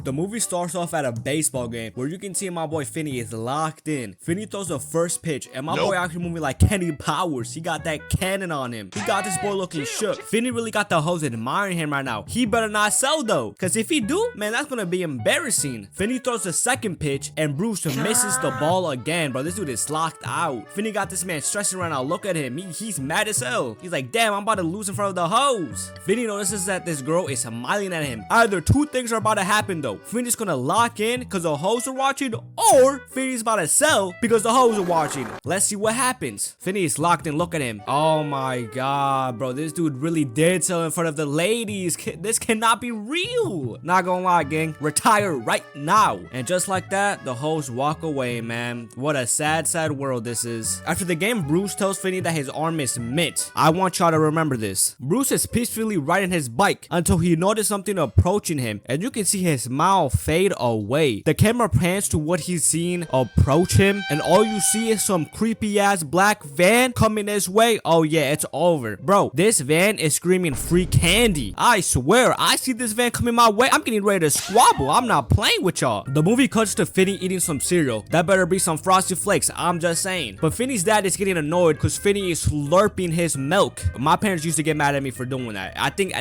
The movie starts off at a baseball game where you can see my boy Finney is locked in. Finney throws the first pitch and my boy actually moving like Kenny Powers. He got that cannon on him. He got this boy looking shook. Finney really got the hoes admiring him right now. He better not sell though, cause if he do, man, that's gonna be embarrassing. Finney throws the second pitch and Bruce misses the ball again, bro. This dude is locked out. Finney got this man stressing right now. Look at him. He's mad as hell. He's like, damn, I'm about to lose in front of the hoes. Finney notices that this girl is smiling at him. Either two things are about to happen though. Finney's gonna lock in because the hoes are watching, or Finney's about to sell because the hoes are watching. Let's see what happens. Finney is locked in. Look at him. Oh my god, bro. This dude really did sell in front of the ladies. This cannot be real. Not gonna lie, gang. Retire right now. And just like that, the hoes walk away, man. What a sad, sad world this is. After the game, Bruce tells Finney that his arm is mint. I want y'all to remember this. Bruce is peacefully riding his bike until he noticed something approaching him, and you can see his smile fade away. The camera pans to what he's seeing approach him, and all you see is some creepy ass black van coming his way. Oh yeah, it's over. Bro, this van is screaming free candy. I swear, I see this van coming my way, I'm getting ready to squabble. I'm not playing with y'all. The movie cuts to Finney eating some cereal. That better be some Frosted Flakes, I'm just saying. But Finney's dad is getting annoyed because Finney is slurping his milk. My parents used to get mad at me for doing that. I think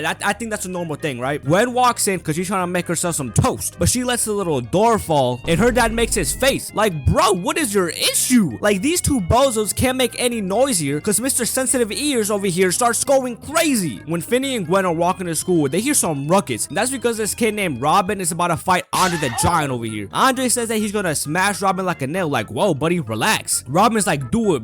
that's a normal thing, right? Gwen walks in because she's trying to make herself some toast, but she lets the little door fall and her dad makes his face like, bro, what is your issue? Like, these two bozos can't make any noise here because Mr. Sensitive Ears over here starts going crazy. When Finney and Gwen are walking to school, they hear some ruckus, and that's because this kid named Robin is about to fight Andre the Giant over here. Andre says that he's gonna smash Robin like a nail. Like, whoa buddy, relax. Robin's like, do it.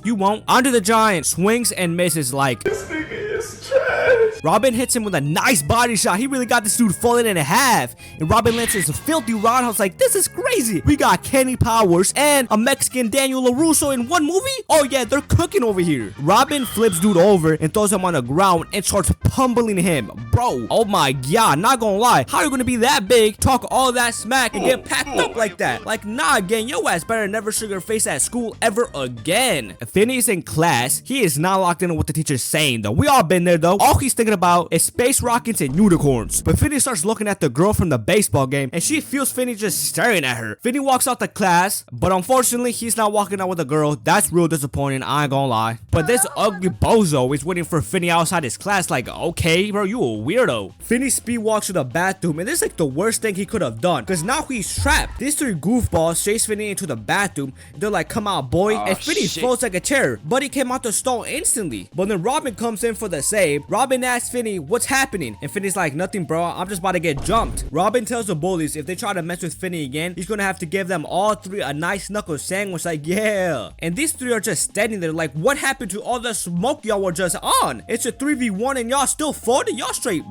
You won't. Andre the Giant swings and misses. Like, this nigga is trash. Robin hits him with a nice body shot. He really got this dude falling in half, and Robin lands his filthy roundhouse. Like, this is crazy. We got Kenny Powers and a Mexican Daniel LaRusso in one movie. Oh yeah, they're cooking over here. Robin flips dude over and throws him on the ground and starts pummeling him. Bro, oh my god, not gonna lie, how are you gonna be that big, talk all that smack, and get packed up like that? Like, nah, gang, your ass better never show your face at school ever again. Finney's in class. He is not locked into what the teacher's saying though. We all been there though. All he's thinking about is space rockets and unicorns. But Finney starts looking at the girl from the baseball game, and she feels Finney just staring at her. Finney walks out the class, but unfortunately he's not walking out with a girl. That's real disappointing, I ain't gonna lie. But this ugly bozo is waiting for Finney outside his class. Like, okay bro, you a weirdo. Finney speed walks to the bathroom, and this is like the worst thing he could have done, because now he's trapped. These three goofballs chase Finney into the bathroom. They're like, come out boy, and Finney floats like a chair, but he came out the stall instantly. But then Robin comes in for the save. Robin asks Finney what's happening, and Finney's like, nothing bro, I'm just about to get jumped. Robin tells the bullies if they try to mess with Finney again, he's gonna have to give them all three a nice knuckle sandwich. Like, yeah. And these three are just standing there like, what happened to all the smoke y'all were just on? It's a 3v1 and y'all still folded? Y'all straight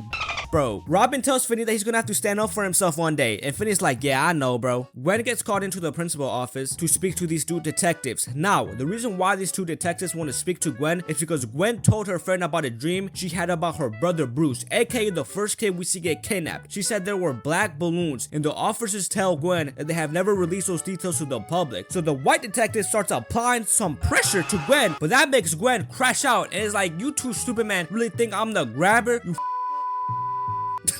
bro. Robin tells Finney that he's gonna have to stand up for himself one day, and Finney's like, yeah, I know bro. Gwen gets called into the principal office to speak to these two detectives. Now, the reason why these two detectives want to speak to Gwen is because Gwen told her friend about a dream she had about her brother Bruce, aka the first kid we see get kidnapped. She said there were black balloons, and the officers tell Gwen that they have never released those details to the public. So the white detective starts applying some pressure to Gwen, but that makes Gwen crash out and is like, you two stupid man really think I'm the grabber? You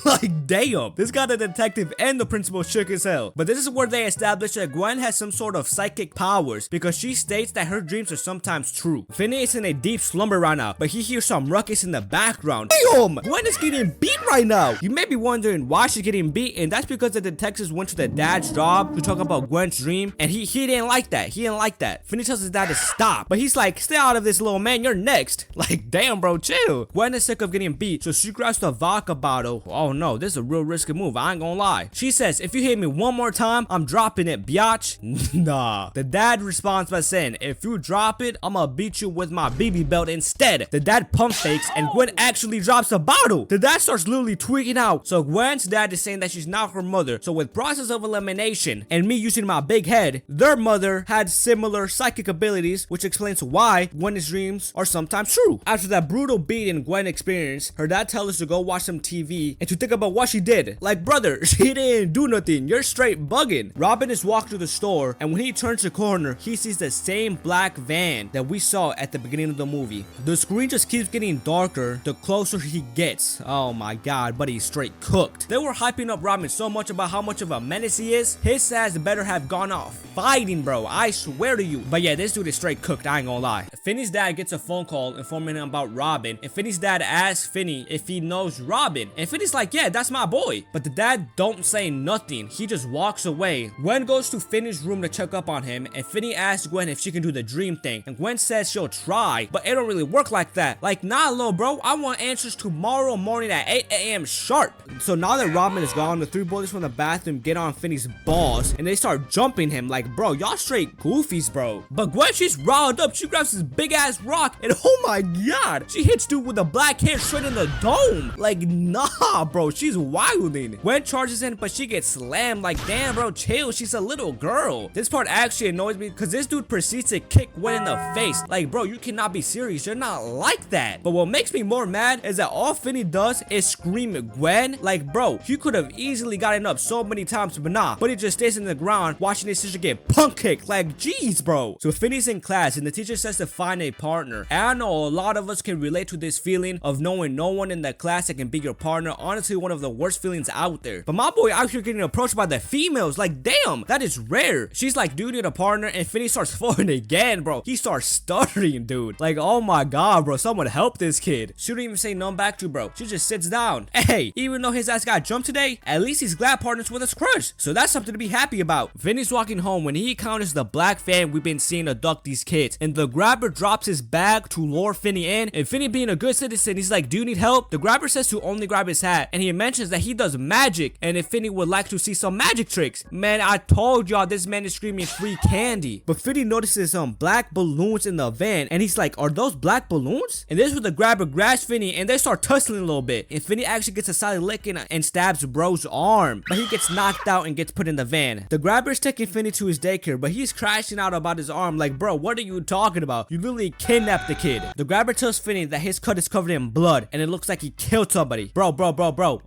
like, damn, this got the detective and the principal shook as hell. But this is where they establish that Gwen has some sort of psychic powers, because she states that her dreams are sometimes true. Finney is in a deep slumber right now, but he hears some ruckus in the background. Damn, Gwen is getting beat right now. You may be wondering why she's getting beat, and that's because the detectives went to the dad's job to talk about Gwen's dream, and he didn't like that. He didn't like that. Finney tells his dad to stop, but he's like, stay out of this, little man, you're next. Like, damn bro, chill. Gwen is sick of getting beat, so she grabs the vodka bottle. Oh no, this is a real risky move, I ain't gonna lie. She says, if you hit me one more time, I'm dropping it, biatch. Nah. The dad responds by saying, if you drop it, I'm gonna beat you with my BB belt instead. The dad pump fakes, and Gwen actually drops the bottle. The dad starts literally tweaking out. So Gwen's dad is saying that she's not her mother. So with process of elimination and me using my big head, their mother had similar psychic abilities, which explains why Gwen's dreams are sometimes true. After that brutal beating Gwen experienced, her dad tells her to go watch some TV and to think about what she did. Like, brother, she didn't do nothing. You're straight bugging. Robin is walking through the store, and when he turns the corner, he sees the same black van that we saw at the beginning of the movie. The screen just keeps getting darker the closer he gets. Oh my god, but he's straight cooked. They were hyping up Robin so much about how much of a menace he is. His ass better have gone off fighting, bro. I swear to you. But yeah, this dude is straight cooked. I ain't gonna lie. Finney's dad gets a phone call informing him about Robin, and Finney's dad asks Finney if he knows Robin, and Finney's like, yeah, that's my boy. But the dad don't say nothing. He just walks away. Gwen goes to Finney's room to check up on him, and Finney asks Gwen if she can do the dream thing, and Gwen says she'll try, but it don't really work like that. Like, nah, little bro, I want answers tomorrow morning at 8 a.m. sharp. So now that Robin is gone, the three boys from the bathroom get on Finney's balls, and they start jumping him. Like, bro, y'all straight goofies, bro. But Gwen, she's riled up. She grabs this big ass rock, and oh my god, she hits dude with the black hair straight in the dome. Like, nah, bro, she's wilding. Gwen charges in, but she gets slammed. Like, damn, bro, chill. She's a little girl. This part actually annoys me because this dude proceeds to kick Gwen in the face. Like, bro, you cannot be serious. You're not like that. But what makes me more mad is that all Finney does is scream Gwen. Like, bro, he could have easily gotten up so many times, but nah. But he just stays in the ground watching his sister get punk kicked. Like, jeez, bro. So Finney's in class, and the teacher says to find a partner. And I know a lot of us can relate to this feeling of knowing no one in the class that can be your partner. Honestly, one of the worst feelings out there. But my boy out here getting approached by the females. Like, damn, that is rare. She's like, dude, need a partner, and Finney starts falling again, bro. He starts stuttering, dude. Like, oh my god, bro, someone help this kid. She don't even say nothing back to, bro. She just sits down. Hey, even though his ass got jumped today, at least he's glad partners with his crush, so that's something to be happy about. Finney's walking home when he encounters the black fan we've been seeing abduct these kids, and the grabber drops his bag to lure Finney in, and Finney being a good citizen, he's like, do you need help? The grabber says to only grab his hat, and he mentions that he does magic, and if Finney would like to see some magic tricks. Man, I told y'all this man is screaming free candy. But Finney notices some black balloons in the van, and he's like, are those black balloons? And this is where the grabber grabs Finney, and they start tussling a little bit, and Finney actually gets a solid licking and stabs bro's arm, but he gets knocked out and gets put in the van. The grabber is taking Finney to his daycare, but he's crashing out about his arm. Like, bro, what are you talking about? You literally kidnapped the kid. The grabber tells Finney that his cut is covered in blood, and it looks like he killed somebody. Bro,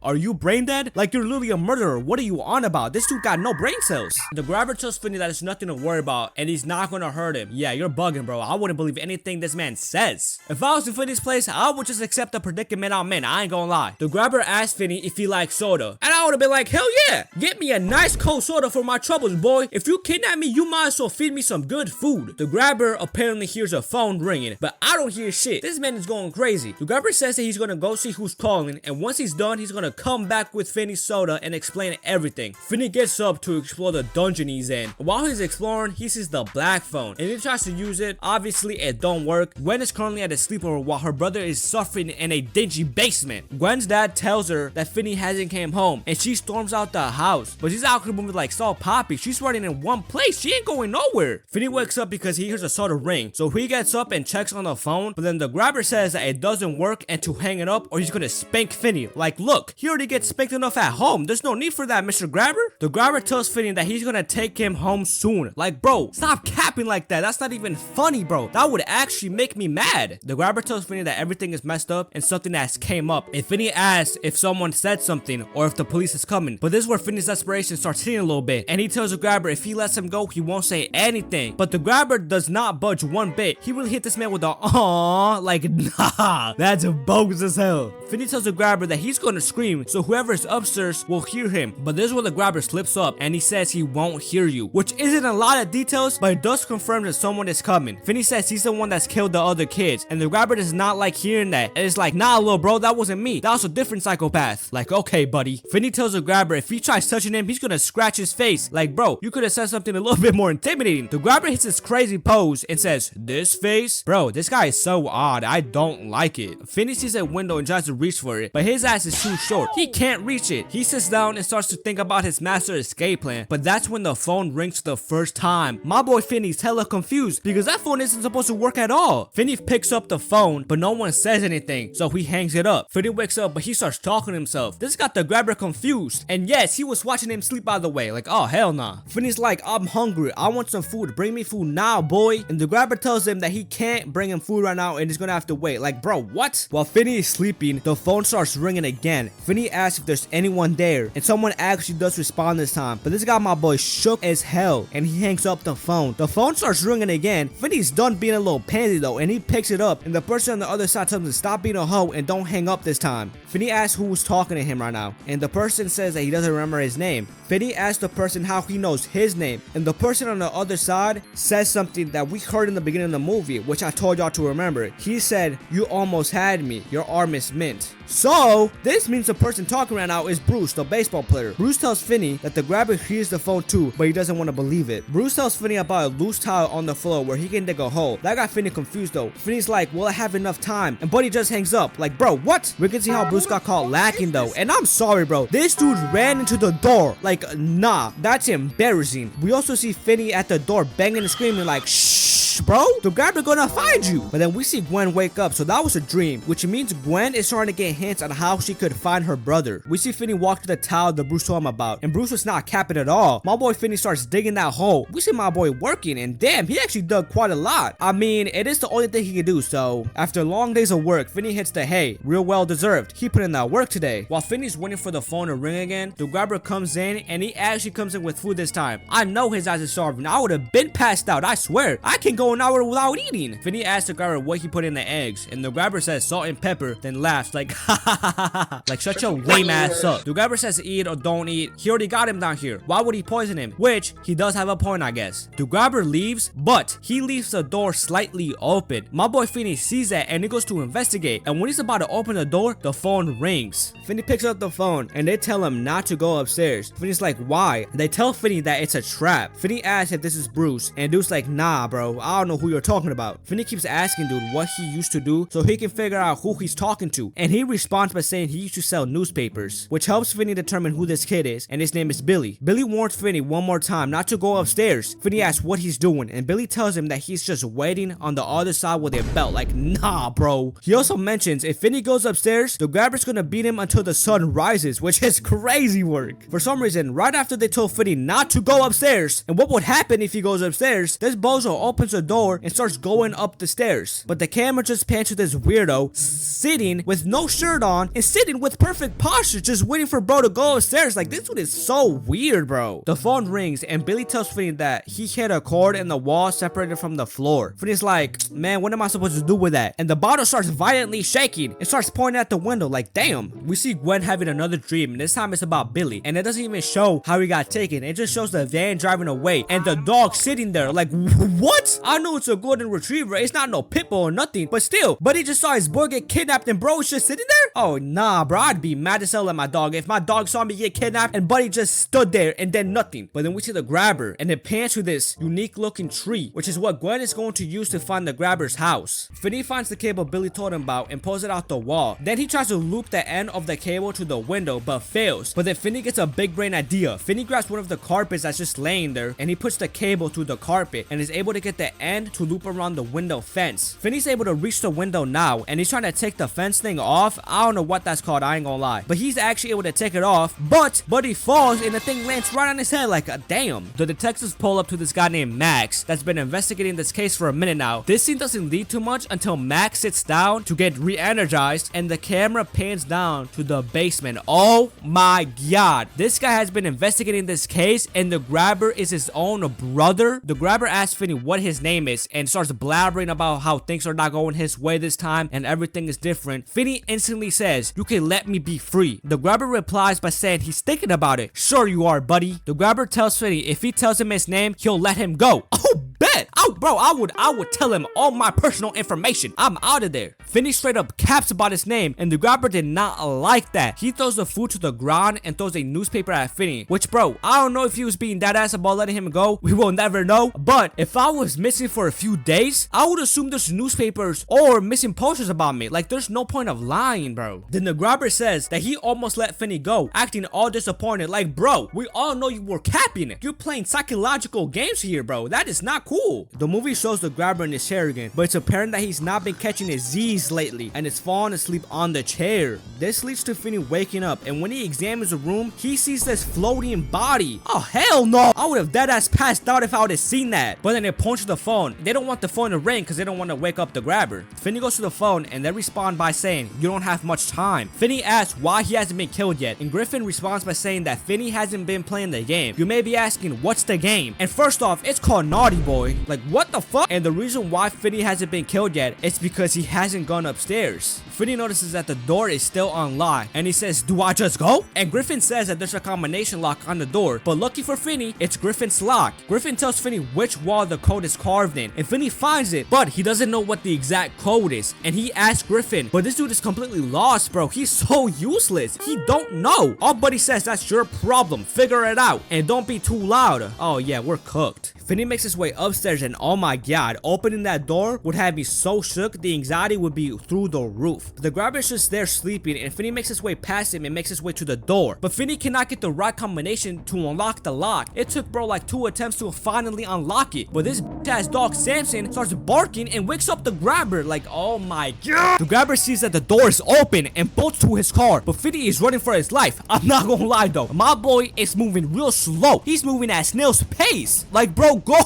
are you brain dead? Like, you're literally a murderer. What are you on about? This dude got no brain cells. The grabber tells Finney that it's nothing to worry about, and he's not gonna hurt him. Yeah, you're bugging, bro. I wouldn't believe anything this man says. If I was in Finney's place, I would just accept the predicament I'm in. I ain't gonna lie. The grabber asked Finney if he likes soda, and I would have been like, hell yeah, get me a nice cold soda for my troubles, boy. If you kidnap me, you might as well feed me some good food. The grabber apparently hears a phone ringing, but I don't hear shit. This man is going crazy. The grabber says that he's gonna go see who's calling, and once he's done, he's gonna come back with Finney's soda and explain everything. Finney gets up to explore the dungeon he's in. While he's exploring, he sees the black phone, and he tries to use it. Obviously, it don't work. Gwen is currently at a sleepover while her brother is suffering in a dingy basement. Gwen's dad tells her that Finney hasn't came home, and she storms out the house, but she's out here moving like Salt Poppy. She's running in one place. She ain't going nowhere. Finney wakes up because he hears a soda ring, so he gets up and checks on the phone, but then the grabber says that it doesn't work and to hang it up or he's gonna spank Finney. Like, look, he already gets spanked enough at home. There's no need for that, Mr. Grabber. The grabber tells Finney that he's gonna take him home soon. Like, bro, stop capping like that. That's not even funny, bro. That would actually make me mad. The grabber tells Finney that everything is messed up and something has came up. And Finney asks if someone said something or if the police is coming. But this is where Finney's desperation starts hitting a little bit, and he tells the grabber if he lets him go, he won't say anything. But the grabber does not budge one bit. He really hit this man with a aww. Like, nah, that's bogus as hell. Finney tells the grabber that he's gonna scream, so whoever is upstairs will hear him. But this is where the grabber slips up, and he says he won't hear you, which isn't a lot of details, but it does confirm that someone is coming. Finney says he's the one that's killed the other kids, and the grabber does not like hearing that. And it's like, nah, little bro, that wasn't me. That was a different psychopath. Like, okay, buddy. Finney tells the grabber if he tries touching him, he's gonna scratch his face. Like, bro, you could have said something a little bit more intimidating. The grabber hits this crazy pose and says, this face? Bro, this guy is so odd. I don't like it. Finney sees a window and tries to reach for it, but his ass is too short. He can't reach it. He sits down and starts to think about his master escape plan, but that's when the phone rings the first time. My boy Finney's hella confused because that phone isn't supposed to work at all. Finney picks up the phone, but no one says anything, so he hangs it up. Finney wakes up, but he starts talking to himself. This got the grabber confused, and yes, he was watching him sleep, by the way. Like, oh, hell nah. Finney's like, I'm hungry. I want some food. Bring me food now, boy. And the grabber tells him that he can't bring him food right now and he's gonna have to wait. Like, bro, what? While Finney is sleeping, the phone starts ringing again, again. Finney asks if there's anyone there, and someone actually does respond this time, but this got my boy shook as hell, and he hangs up the phone. The phone starts ringing again. Finney's done being a little pansy though, and he picks it up, and the person on the other side tells him to stop being a hoe and don't hang up this time. Finney asks who was talking to him right now, and the person says that he doesn't remember his name. Finney asks the person how he knows his name, and the person on the other side says something that we heard in the beginning of the movie, which I told y'all to remember. He said, "You almost had me. Your arm is mint." So this means the person talking right now is Bruce, the baseball player. Bruce tells Finney that the grabber hears the phone too, but he doesn't want to believe it. Bruce tells Finney about a loose tile on the floor where he can dig a hole. That got Finney confused though. Finney's like, "Will I have enough time?" And Buddy just hangs up. Like, bro, what? We can see how Bruce got caught lacking though. And I'm sorry, bro. This dude ran into the door. Like, nah, that's embarrassing. We also see Finney at the door banging and screaming like, "Shh, bro, the grabber gonna find you." But then we see Gwen wake up, so that was a dream, which means Gwen is trying to get hints on how she could find her brother. We see Finney walk to the tile that Bruce told him about, and Bruce was not capping at all. My boy Finney starts digging that hole. We see my boy working, and damn, he actually dug quite a lot. I mean, it is the only thing he can do, so after long days of work, Finney hits the hay. Real well deserved. He put in that work today. While Finney's waiting for the phone to ring again, the grabber comes in, and he actually comes in with food this time. I know his ass is starving. I would have been passed out, I swear. I can go an hour without eating. Finney asks the grabber what he put in the eggs, and the grabber says salt and pepper, then laughs like ha ha ha ha ha. Like, shut your lame ass up. The grabber says eat or don't eat. He already got him down here. Why would he poison him? Which he does have a point, I guess. The grabber leaves, but he leaves the door slightly open. My boy Finney sees that, and he goes to investigate, and when he's about to open the door, the phone rings. Finney picks up the phone, and they tell him not to go upstairs. Finney's like, why? They tell Finney that it's a trap. Finney asks if this is Bruce, and dude's like, nah bro, I don't know who you're talking about. Finney keeps asking dude what he used to do so he can figure out who he's talking to, and he responds by saying he used to sell newspapers, which helps Finney determine who this kid is, and his name is Billy. Billy warns Finney one more time not to go upstairs. Finney asks what he's doing, and Billy tells him that he's just waiting on the other side with a belt. Like, nah bro. He also mentions if Finney goes upstairs, the grabber's gonna beat him until the sun rises, which is crazy work. For some reason, right after they told Finney not to go upstairs, and what would happen if he goes upstairs, this bozo opens the door and starts going up the stairs. But the camera just pans to this weirdo sitting with no shirt on and sitting with perfect posture, just waiting for bro to go upstairs. Like, this dude is so weird, bro. The phone rings, and Billy tells Finney that he hit a cord in the wall separated from the floor. Finney's like, man, what am I supposed to do with that? And the bottle starts violently shaking and starts pointing at the window. Like, damn. We see Gwen having another dream, and this time it's about Billy, and it doesn't even show how he got taken. It just shows the van driving away and the dog sitting there. Like, what? I know it's a golden retriever, it's not no pit bull or nothing, but still. But he just saw his boy get kidnapped, and bro is just sitting there. Oh nah bro, I'd be mad as hell at my dog if my dog saw me get kidnapped and Buddy just stood there and then nothing. But then we see the grabber, and it pans to this unique looking tree, which is what Gwen is going to use to find the grabber's house. Finney finds the cable Billy told him about and pulls it out the wall. Then he tries to loop the end of the cable to the window but fails. But then Finney gets a big brain idea. Finney grabs one of the carpets that's just laying there, and he puts the cable through the carpet and is able to get the end to loop around the window fence. Finney's able to reach the window now, and he's trying to take the fence thing off. I don't know what that's called, I ain't gonna lie, but he's actually able to take it off, but he falls and the thing lands right on his head. Like, damn. The detectives pull up to this guy named Max that's been investigating this case for a minute now. This scene doesn't lead to much until Max sits down to get re-energized, and the camera pans down to the basement. Oh my god, this guy has been investigating this case, and the grabber is his own brother. The grabber asks Finney what his name is and starts blabbering about how things are not going his way this time and everything is different. Finney instantly says, you can let me be free. The grabber replies by saying he's thinking about it. Sure you are, buddy. The grabber tells Finney if he tells him his name, he'll let him go. Oh, bet. Oh, bro, I would tell him all my personal information. I'm out of there. Finney straight up caps about his name, and the grabber did not like that. He throws the food to the ground and throws a newspaper at Finney, which, bro, I don't know if he was being that ass about letting him go. We will never know. But if I was missing for a few days, I would assume there's newspapers or missing posters about me. Like, there's no point of lying, bro. Then the grabber says that he almost let Finney go, acting all disappointed. Like, bro, we all know you were capping it. You're playing psychological games here, bro. That is not cool. cool. The movie shows the grabber in his chair again, but it's apparent that he's not been catching his Z's lately and is falling asleep on the chair. This leads to Finney waking up, and when he examines the room, he sees this floating body. Oh, hell no! I would have deadass passed out if I would have seen that. But then they point to the phone. They don't want the phone to ring because they don't want to wake up the grabber. Finney goes to the phone, and they respond by saying, "You don't have much time." Finney asks why he hasn't been killed yet, and Griffin responds by saying that Finney hasn't been playing the game. You may be asking, what's the game? And first off, it's called Naughty Boy. Like, what the fuck? And the reason why Finney hasn't been killed yet is because he hasn't gone upstairs. Finney notices that the door is still unlocked, and he says, "Do I just go?" And Griffin says that there's a combination lock on the door, but lucky for Finney, it's Griffin's lock. Griffin tells Finney which wall the code is carved in, and Finney finds it, but he doesn't know what the exact code is. And he asks Griffin, but this dude is completely lost, bro. He's so useless. He don't know. Our buddy says that's your problem. Figure it out, and don't be too loud. Oh yeah, we're cooked. Finney makes his way upstairs, and oh my god, opening that door would have me so shook, the anxiety would be through the roof. The grabber is just there sleeping, and Finney makes his way past him and makes his way to the door. But Finney cannot get the right combination to unlock the lock. It took bro like 2 attempts to finally unlock it. But this ass dog Samson starts barking and wakes up the grabber. Like, oh my god. The grabber sees that the door is open and bolts to his car, but Finney is running for his life. I'm not gonna lie though, my boy is moving real slow. He's moving at snail's pace. Like, bro, go!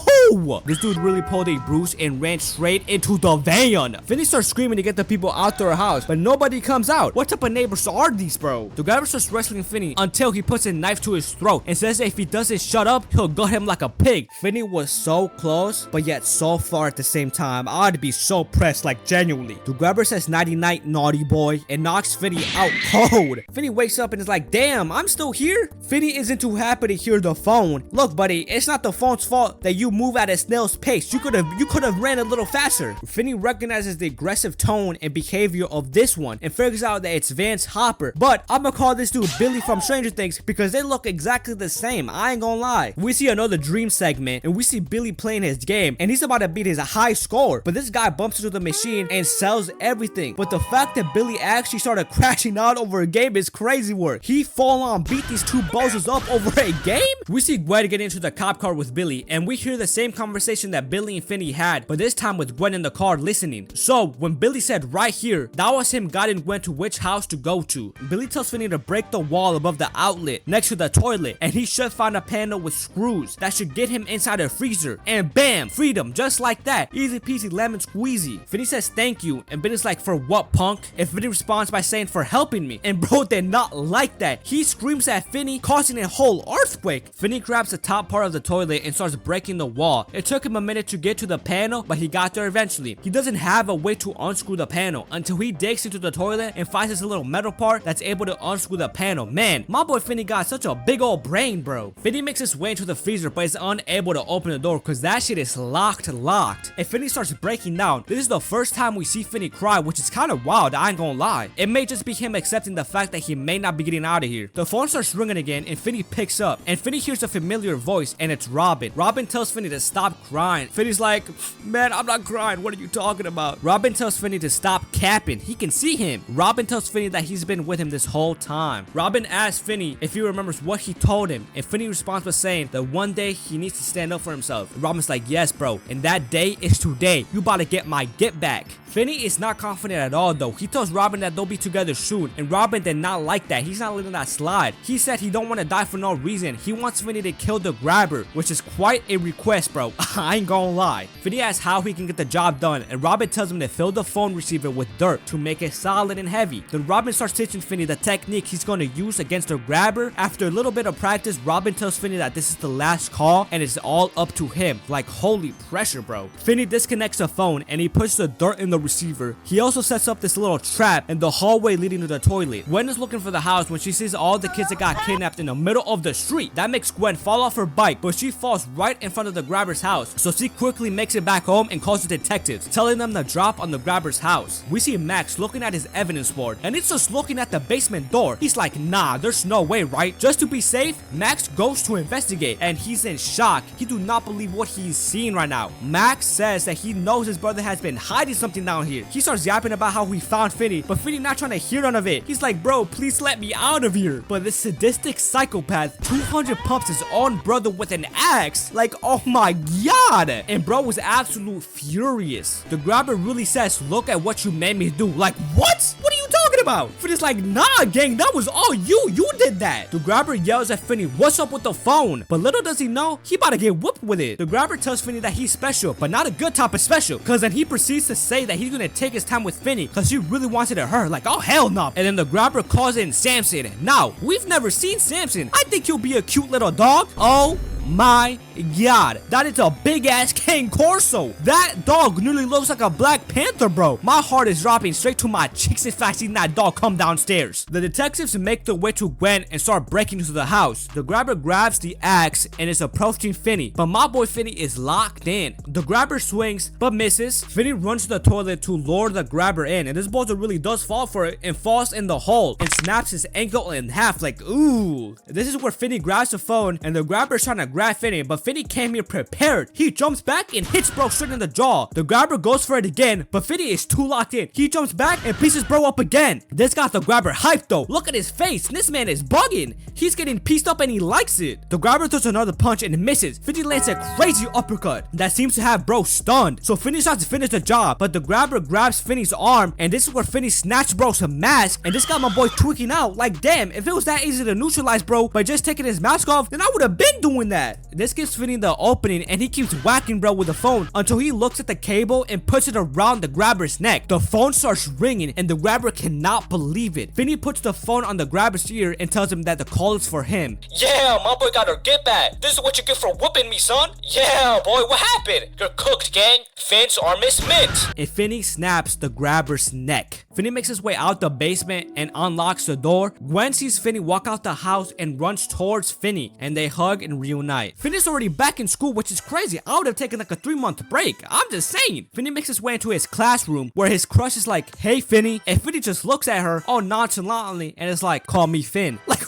This dude really pulled a Bruce and ran straight into the van. Finney starts screaming to get the people out their house, but nobody comes out. What type of neighbors are these, bro? The grabber starts wrestling Finney until he puts a knife to his throat and says that if he doesn't shut up, he'll gut him like a pig. Finney was so close, but yet so far at the same time. I'd be so pressed, like genuinely. The grabber says nighty night, naughty boy, and knocks Finney out cold. Finney wakes up and is like, damn, I'm still here? Finney isn't too happy to hear the phone. Look, buddy, it's not the phone's fault that you move at a snail's pace. You could have ran a little faster. Finney recognizes the aggressive tone and behavior of this one and figures out that it's Vance Hopper. But I'm gonna call this dude Billy from Stranger Things because they look exactly the same. I ain't gonna lie. We see another dream segment and we see Billy playing his game and he's about to beat his high score. But this guy bumps into the machine and sells everything. But the fact that Billy actually started crashing out over a game is crazy work. He full on beat these two bozos up over a game? We see Gwen get into the cop car with Billy and we hear the same conversation that Billy and Finney had, but this time with Gwen in the car listening. So when Billy said right here, that was him guiding Gwen to which house to go to. Billy tells Finney to break the wall above the outlet next to the toilet, and he should find a panel with screws that should get him inside a freezer, and bam, freedom, just like that. Easy peasy lemon squeezy. Finney says thank you, and Billy's like, for what, punk? And Finney responds by saying for helping me, and bro did not like that. He screams at Finney, causing a whole earthquake. Finney grabs the top part of the toilet and starts breaking the wall. It took him a minute to get to the panel, but he got there eventually. He doesn't have a way to unscrew the panel until he digs into the toilet and finds this little metal part that's able to unscrew the panel. Man, my boy Finney got such a big old brain, bro. Finney makes his way into the freezer, but is unable to open the door because that shit is locked. And Finney starts breaking down. This is the first time we see Finney cry, which is kind of wild, I ain't gonna lie. It may just be him accepting the fact that he may not be getting out of here. The phone starts ringing again, and Finney picks up, and Finney hears a familiar voice, and it's Robin. Robin tells Finney to stop crying. Finney's like, man, I'm not crying. What are you talking about? Robin tells Finney to stop capping. He can see him. Robin tells Finney that he's been with him this whole time. Robin asks Finney if he remembers what he told him, and Finney responds by saying that one day he needs to stand up for himself. And Robin's like, yes, bro, and that day is today. You about to get my get back. Finney is not confident at all though. He tells Robin that they'll be together soon, and Robin did not like that. He's not letting that slide. He said he don't want to die for no reason. He wants Finney to kill the grabber, which is quite a request, bro. I ain't gonna lie. Finney asks how he can get the job done, and Robin tells him to fill the phone receiver with dirt to make it solid and heavy. Then Robin starts teaching Finney the technique he's gonna use against the grabber. After a little bit of practice, Robin tells Finney that this is the last call and it's all up to him. Like, holy pressure, bro. Finney disconnects the phone and he puts the dirt in the receiver. He also sets up this little trap in the hallway leading to the toilet. Gwen is looking for the house when she sees all the kids that got kidnapped in the middle of the street. That makes Gwen fall off her bike, but she falls right in front of the grabber's house. So she quickly makes it back home and calls the detectives, telling them to drop on the grabber's house. We see Max Max looking at his evidence board, and it's just looking at the basement door. He's like, nah, there's no way, right? Just to be safe, Max goes to investigate, and he's in shock. He do not believe what he's seeing right now. Max says that he knows his brother has been hiding something down here. He starts yapping about how he found Finney, but Finney not trying to hear none of it. He's like, bro, please let me out of here. But this sadistic psychopath 200 pumps his own brother with an axe. Like, oh my god. And bro was absolute furious. The grabber really says, look at what you made me do. Like, what? What are you talking about? Finney's like, nah, gang, that was all you. You did that. The grabber yells at Finney, what's up with the phone? But little does he know, he about to get whooped with it. The grabber tells Finney that he's special, but not a good type of special. Cause then he proceeds to say that he's gonna take his time with Finney cause he really wants it at her. Like, oh hell no. And then the grabber calls in Samson. Now, we've never seen Samson. I think he'll be a cute little dog. Oh my god, that is a big ass Cane Corso. That dog nearly looks like a Black Panther, bro. My heart is dropping straight to my cheeks if I see that dog come downstairs. The detectives make their way to Gwen and start breaking into the house. The grabber grabs the axe and is approaching Finney, but my boy Finney is locked in. The grabber swings but misses. Finney runs to the toilet to lure the grabber in, and this boulder really does fall for it and falls in the hole and snaps his ankle in half. Like, ooh. This is where Finney grabs the phone and the grabber is trying to grab Finney, but Finney came here prepared. He jumps back and hits bro straight in the jaw. The grabber goes for it again, but Finney is too locked in. He jumps back and pieces bro up again. This got the grabber hyped though. Look at his face. This man is bugging. He's getting pieced up and he likes it. The grabber throws another punch and misses. Finney lands a crazy uppercut that seems to have bro stunned. So Finney starts to finish the job, but the grabber grabs Finney's arm, and this is where Finney snatched bro's mask, and this got my boy tweaking out. Like, damn, if it was that easy to neutralize bro by just taking his mask off, then I would have been doing that. This gives Finney the opening, and he keeps whacking bro with the phone until he looks at the cable and puts it around the grabber's neck. The phone starts ringing and the grabber cannot believe it. Finney puts the phone on the grabber's ear and tells him that the call is for him. Yeah, my boy got her get back. This is what you get for whooping me, son. Yeah, boy, what happened? You're cooked, gang. Fins are mint. And Finney snaps the grabber's neck. Finney makes his way out the basement and unlocks the door. Gwen sees Finney walk out the house and runs towards Finney, and they hug and reunite. Finney's already back in school, which is crazy. I would have taken like a 3-month break. I'm just saying. Finney makes his way into his classroom where his crush is like, hey Finney, and Finney just looks at her all nonchalantly and is like, call me Finn. Like,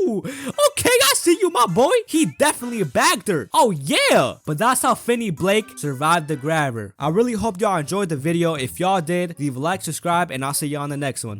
okay, I see you, my boy. He definitely bagged her. Oh yeah. But that's how Finney Blake survived the grabber. I really hope y'all enjoyed the video. If y'all did, leave a like, subscribe, and I'll see y'all on the next one.